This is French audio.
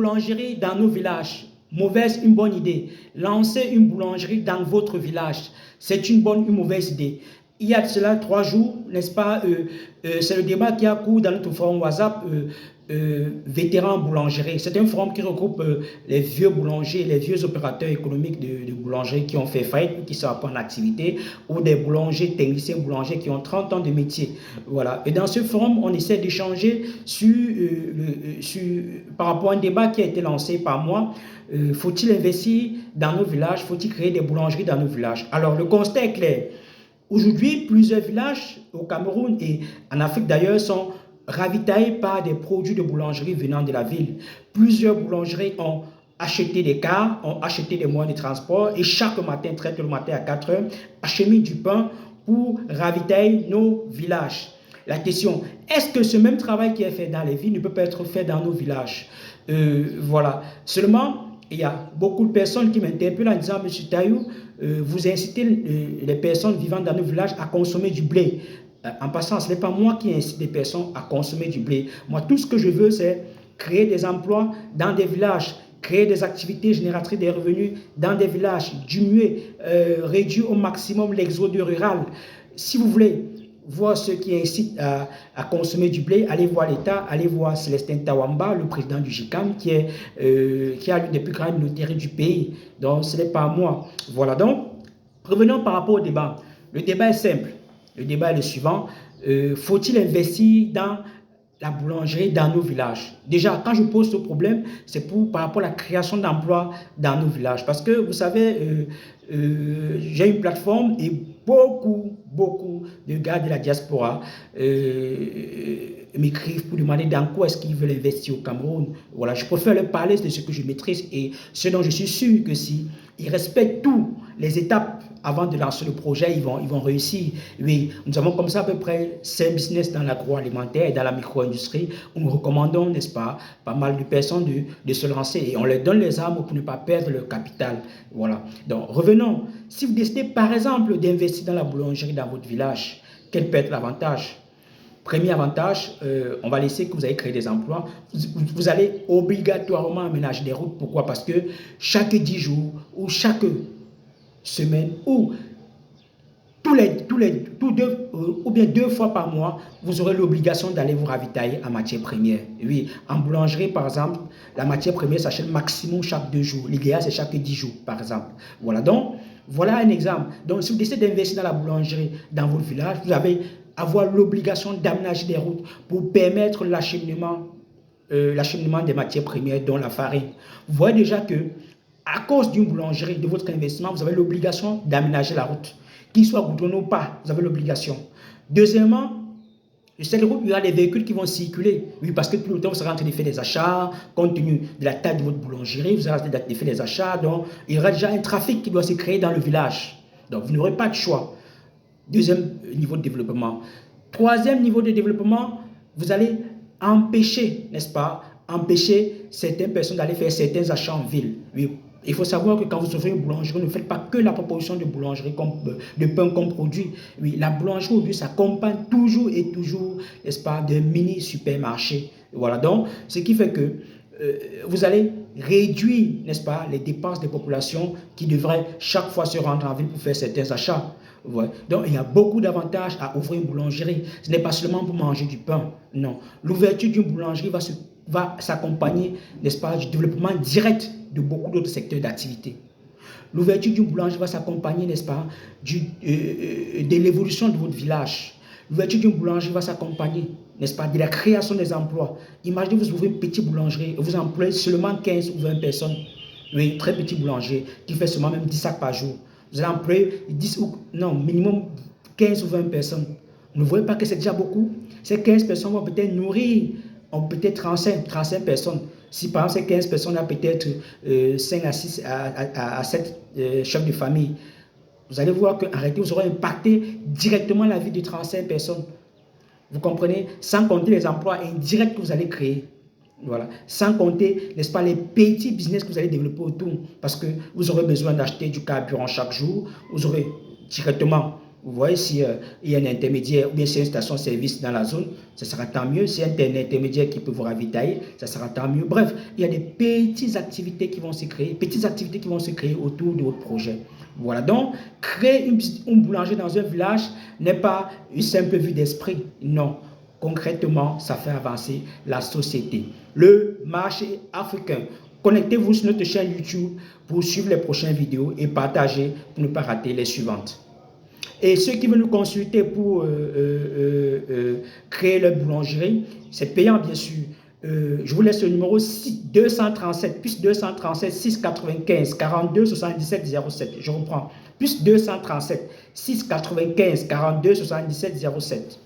boulangerie dans nos villages. Mauvaise, une bonne idée. Lancer une boulangerie dans votre village. C'est une bonne, une mauvaise idée. Il y a de cela 3 jours, n'est-ce pas, c'est le débat qui a cours dans notre forum WhatsApp, vétérans boulangerie. C'est un forum qui regroupe les vieux boulangers, les vieux opérateurs économiques de boulangerie qui ont fait faillite, qui sont en activité, ou des boulangers, techniciens boulangers qui ont 30 ans de métier. Voilà. Et dans ce forum, on essaie d'échanger par rapport à un débat qui a été lancé par moi. Faut-il investir dans nos villages? Faut-il créer des boulangeries dans nos villages? Alors, le constat est clair. Aujourd'hui, plusieurs villages au Cameroun et en Afrique d'ailleurs sont ravitaillés par des produits de boulangerie venant de la ville. Plusieurs boulangeries ont acheté des cars, ont acheté des moyens de transport et chaque matin, très tôt le matin à 4 heures, acheminent du pain pour ravitailler nos villages. La question, est-ce que ce même travail qui est fait dans les villes ne peut pas être fait dans nos villages? Voilà. Seulement, il y a beaucoup de personnes qui m'interpellent en disant, Monsieur Taillou, vous incitez les personnes vivant dans nos villages à consommer du blé. En passant, ce n'est pas moi qui incite les personnes à consommer du blé. Moi, tout ce que je veux, c'est créer des emplois dans des villages, créer des activités génératrices de revenus dans des villages, diminuer, réduire au maximum l'exode rural. Si vous voulez voir ceux qui incitent à consommer du blé, allez voir l'État, allez voir Célestin Tawamba, le président du GICAM, qui a l'une des plus grandes minoteries du pays. Donc, ce n'est pas moi. Voilà, donc, revenons par rapport au débat. Le débat est simple. Le débat est le suivant. Faut-il investir dans la boulangerie dans nos villages? Déjà, quand je pose ce problème, c'est par rapport à la création d'emplois dans nos villages. Parce que, vous savez, j'ai une plateforme et beaucoup de gars de la diaspora m'écrivent pour demander dans quoi est-ce qu'ils veulent investir au Cameroun. Voilà, je préfère leur parler de ce que je maîtrise et ce dont je suis sûr que si ils respectent toutes les étapes avant de lancer le projet, ils vont réussir. Oui, nous avons comme ça à peu près 5 business dans l'agroalimentaire et dans la micro-industrie où nous recommandons, n'est-ce pas, pas mal de personnes de se lancer et on leur donne les armes pour ne pas perdre leur capital. Voilà. Donc, revenons. Si vous décidez, par exemple, d'investir dans la boulangerie dans votre village, quel peut être l'avantage? Premier avantage, on va laisser que vous allez créer des emplois. Vous allez obligatoirement aménager des routes. Pourquoi? Parce que chaque 10 jours ou chaque semaine ou ou bien 2 fois par mois, vous aurez l'obligation d'aller vous ravitailler en matière première. Oui, en boulangerie, par exemple, la matière première s'achète maximum chaque 2 jours. L'idéal, c'est chaque 10 jours, par exemple. Voilà, donc, voilà un exemple. Donc, si vous décidez d'investir dans la boulangerie dans votre village, vous allez avoir l'obligation d'aménager des routes pour permettre l'acheminement des matières premières, dont la farine. Vous voyez déjà que, à cause d'une boulangerie, de votre investissement, vous avez l'obligation d'aménager la route. Qu'il soit goudronné ou pas, vous avez l'obligation. Deuxièmement, sur cette route, il y aura des véhicules qui vont circuler. Oui, parce que tout le temps, vous serez en train de faire des achats, compte tenu de la taille de votre boulangerie, vous serez en train de faire des achats, donc il y aura déjà un trafic qui doit se créer dans le village. Donc, vous n'aurez pas de choix. Deuxième niveau de développement. Troisième niveau de développement, vous allez empêcher, n'est-ce pas, empêcher certaines personnes d'aller faire certains achats en ville. Oui. Il faut savoir que quand vous ouvrez une boulangerie, ne faites pas que la proposition de boulangerie, de pain comme produit. Oui, la boulangerie aujourd'hui s'accompagne toujours et toujours, n'est-ce pas, d'un mini supermarché. Voilà, donc, ce qui fait que vous allez réduire, n'est-ce pas, les dépenses des populations qui devraient chaque fois se rendre en ville pour faire certains achats. Ouais. Donc, il y a beaucoup d'avantages à ouvrir une boulangerie. Ce n'est pas seulement pour manger du pain, non. L'ouverture d'une boulangerie va s'accompagner, n'est-ce pas, du développement direct de beaucoup d'autres secteurs d'activité. L'ouverture d'une boulangerie va s'accompagner, n'est-ce pas, de l'évolution de votre village. L'ouverture d'une boulangerie va s'accompagner, n'est-ce pas, de la création des emplois. Imaginez, vous ouvrez une petite boulangerie et vous employez seulement 15 ou 20 personnes. Oui, très petit boulanger qui fait seulement même 10 sacs par jour. Vous allez employer 10 ou non, minimum 15 ou 20 personnes. Vous ne voyez pas que c'est déjà beaucoup? Ces 15 personnes vont peut-être nourrir peut-être 35 personnes. Si par exemple ces 15 personnes ont peut-être 5 à 6 à 7 chefs de famille, vous allez voir qu'en réalité, vous aurez impacté directement la vie de 35 personnes. Vous comprenez? Sans compter les emplois indirects que vous allez créer. Voilà. Sans compter, n'est-ce pas, les petits business que vous allez développer autour. Parce que vous aurez besoin d'acheter du carburant chaque jour. Vous aurez directement Vous voyez, si il y a un intermédiaire ou bien si il y a une station-service dans la zone, ça sera tant mieux. Si il y a un intermédiaire qui peut vous ravitailler, ça sera tant mieux. Bref, il y a des petites activités qui vont se créer, autour de votre projet. Voilà, donc créer une boulangerie dans un village n'est pas une simple vue d'esprit. Non, concrètement, ça fait avancer la société. Le marché africain. Connectez-vous sur notre chaîne YouTube pour suivre les prochaines vidéos et partagez pour ne pas rater les suivantes. Et ceux qui veulent nous consulter pour créer leur boulangerie, c'est payant bien sûr. Je vous laisse le numéro 237, plus 237 695 42 77 07. Je reprends, plus 237 695 42 77 07.